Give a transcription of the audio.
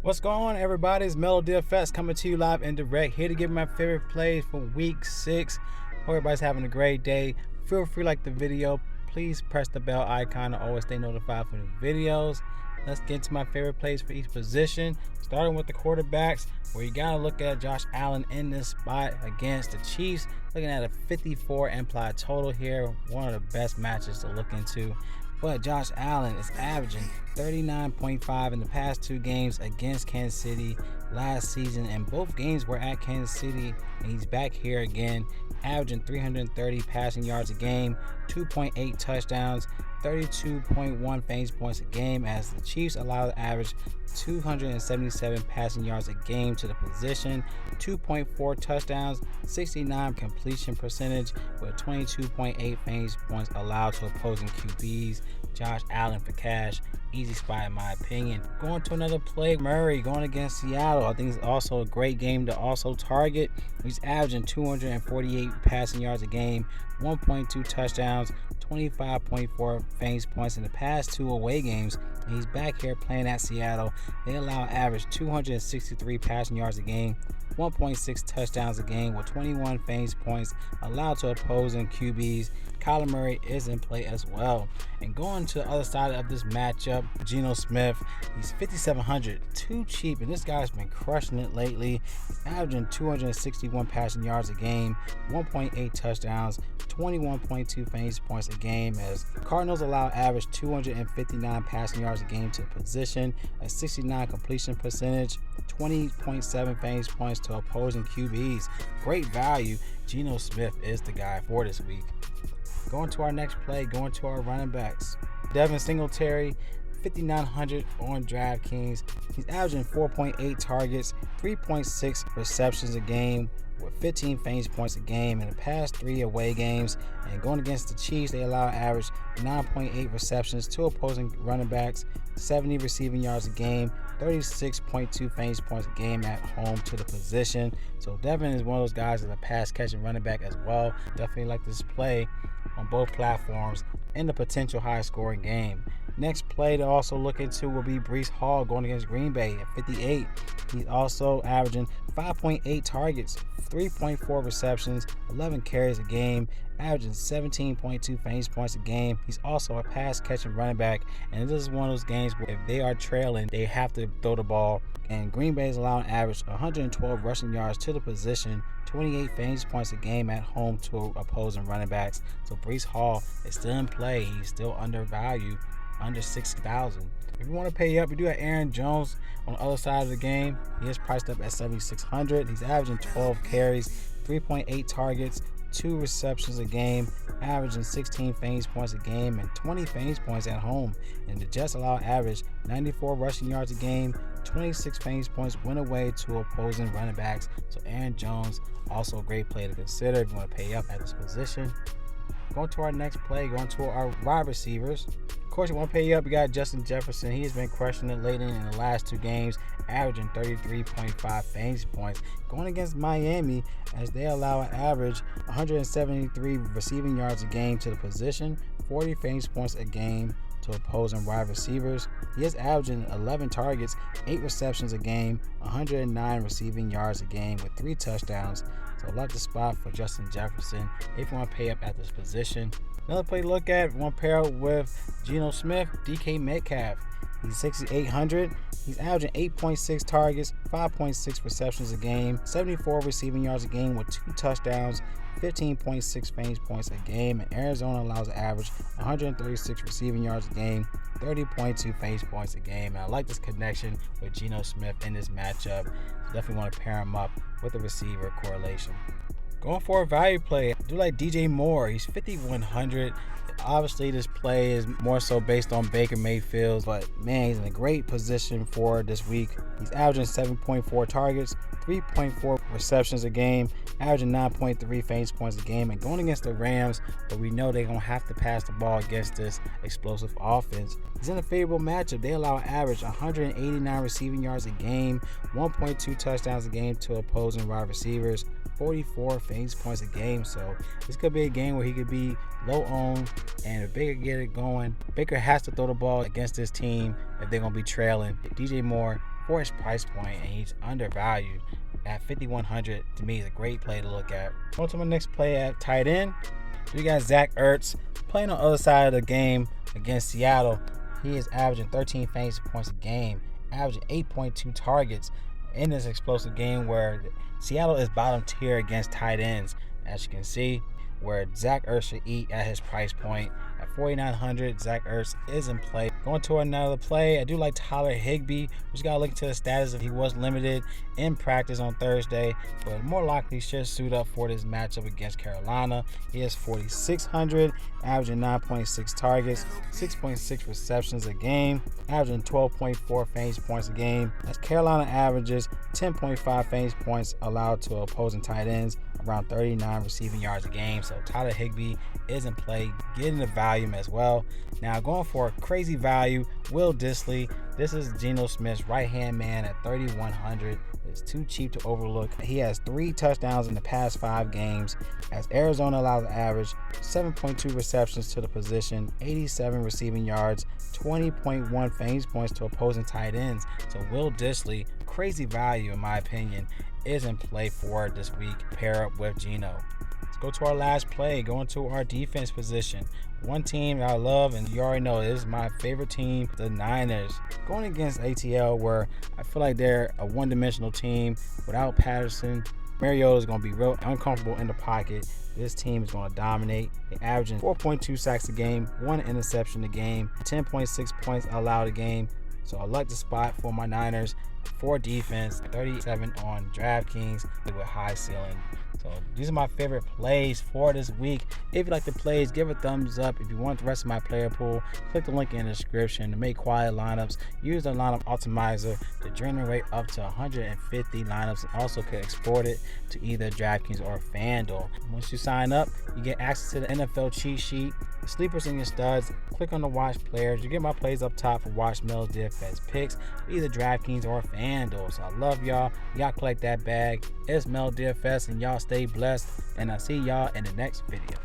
What's going on, everybody? It's Melo DFS coming to you live and direct, here to give my favorite plays for week 6. Hope everybody's having a great day. Feel free to like the video. Please press the bell icon to always stay notified for new videos. Let's get into my favorite plays for each position, starting with the quarterbacks, where you gotta look at Josh Allen in this spot against the Chiefs. Looking at a 54 implied total here, one of the best matches to look into. But Josh Allen is averaging 39.5 in the past 2 games against Kansas City last season, and both games were at Kansas City, and he's back here again, averaging 330 passing yards a game, 2.8 touchdowns, 32.1 fantasy points a game, as the Chiefs allow the average 277 passing yards a game to the position, 2.4 touchdowns, 69 completion percentage, with 22.8 fantasy points allowed to opposing QBs. Josh Allen for cash, easy spot in my opinion. Going to another play, Murray going against Seattle. I think it's also a great game to also target. He's averaging 248 passing yards a game, 1.2 touchdowns, 25.4 fantasy points in the past 2 away games. And he's back here playing at Seattle. They allow average 263 passing yards a game, 1.6 touchdowns a game, with 21 fantasy points allowed to opposing QBs. Kyler Murray is in play as well. And going to the other side of this matchup, Geno Smith, he's 5,700, too cheap, and this guy's been crushing it lately. He's averaging 261 passing yards a game, 1.8 touchdowns, 21.2 fantasy points a game, as Cardinals allow average 259 passing yards a game to the position, a 69 completion percentage, 20.7 fantasy points to opposing QBs. Great value. Geno Smith is the guy for this week. Going to our next play, going to our running backs. Devin Singletary, 5,900 on DraftKings. He's averaging 4.8 targets, 3.6 receptions a game, with 15 fantasy points a game in the past 3 away games. And going against the Chiefs, they allow average 9.8 receptions to opposing running backs, 70 receiving yards a game, 36.2 fantasy points a game at home to the position. So Devin is one of those guys that's a pass catching running back as well. Definitely like this play on both platforms in the potential high scoring game. Next play to also look into will be Breece Hall going against Green Bay at 58. He's also averaging 5.8 targets, 3.4 receptions, 11 carries a game, averaging 17.2 fantasy points a game. He's also a pass catching running back, and this is one of those games where if they are trailing, they have to throw the ball. And Green Bay is allowing average 112 rushing yards to the position, 28 fantasy points a game at home to opposing running backs. So Breece Hall is still in play. He's still undervalued, under 6,000. If you want to pay up, we do have Aaron Jones on the other side of the game. He is priced up at 7,600. He's averaging 12 carries, 3.8 targets, 2 receptions a game, averaging 16 fantasy points a game and 20 fantasy points at home. And the Jets allow average 94 rushing yards a game, 26 fantasy points went away to opposing running backs. So Aaron Jones, also a great play to consider if you want to pay up at this position. Going to our next play, going to our wide receivers. Of course, you want to pay up. You got Justin Jefferson. He has been crushing it lately in the last 2 games, averaging 33.5 fantasy points. Going against Miami, as they allow an average 173 receiving yards a game to the position, 40 fantasy points a game to opposing wide receivers. He is averaging 11 targets, 8 receptions a game, 109 receiving yards a game with 3 touchdowns. So I like the spot for Justin Jefferson if you want to pay up at this position. Another play to look at, one pair with Geno Smith, DK Metcalf. He's 6,800. He's averaging 8.6 targets, 5.6 receptions a game, 74 receiving yards a game with 2 touchdowns, 15.6 fantasy points a game. And Arizona allows an average 136 receiving yards a game, 30.2 fantasy points a game. And I like this connection with Geno Smith in this matchup. So definitely want to pair him up with a receiver correlation. Going for a value play, I do like DJ Moore. He's 5,100. Obviously, this play is more so based on Baker Mayfield, but man, he's in a great position for this week. He's averaging 7.4 targets, 3.4 receptions a game, averaging 9.3 fantasy points a game, and going against the Rams, but we know they're going to have to pass the ball against this explosive offense. He's in a favorable matchup. They allow an average 189 receiving yards a game, 1.2 touchdowns a game to opposing wide receivers, 44 fantasy points a game. So this could be a game where he could be low owned, and if Baker get it going, Baker has to throw the ball against this team if they're going to be trailing. DJ Moore, for his price point, and he's undervalued at 5,100. To me, is a great play to look at. On to my next play at tight end. We got Zach Ertz playing on the other side of the game against Seattle. He is averaging 13 fantasy points a game, averaging 8.2 targets in this explosive game where Seattle is bottom tier against tight ends, as you can see, where Zach Ertz should eat at his price point. At 4,900, Zach Ertz is in play. Going to another play, I do like Tyler Higbee. We just got to look into the status if he was limited in practice on Thursday, but more likely should suit up for this matchup against Carolina. He is 4,600, averaging 9.6 targets, 6.6 receptions a game, averaging 12.4 fantasy points a game. As Carolina averages 10.5 fantasy points allowed to opposing tight ends, around 39 receiving yards a game. So Tyler Higbee is in play, getting the volume as well. Now going for a crazy value, Will Dissly. This is Geno Smith's right-hand man at 3,100. It's too cheap to overlook. He has 3 touchdowns in the past 5 games, as Arizona allows an average 7.2 receptions to the position, 87 receiving yards, 20.1 fantasy points to opposing tight ends. So Will Dissly, crazy value in my opinion, is in play for this week. Pair up with Geno. Let's go to our last play, going to our defense position. One team I love, and you already know this is my favorite team, the Niners. Going against ATL, where I feel like they're a one-dimensional team without Patterson. Mariota is going to be real uncomfortable in the pocket. This team is going to dominate. They're averaging 4.2 sacks a game, 1 interception a game, 10.6 points allowed a game. So I like the spot for my Niners for defense. 37 on DraftKings with high ceiling. So these are my favorite plays for this week. If you like the plays, give a thumbs up. If you want the rest of my player pool, click the link in the description to make quiet lineups. Use the lineup optimizer to generate up to 150 lineups, and also can export it to either DraftKings or FanDuel. Once you sign up, you get access to the NFL cheat sheet, the sleepers and your studs. Click on the watch players. You get my plays up top for watch Mel's DFS picks, either DraftKings or FanDuel. So I love y'all. Y'all collect that bag. It's Mel DFS, and y'all stay blessed, and I'll see y'all in the next video.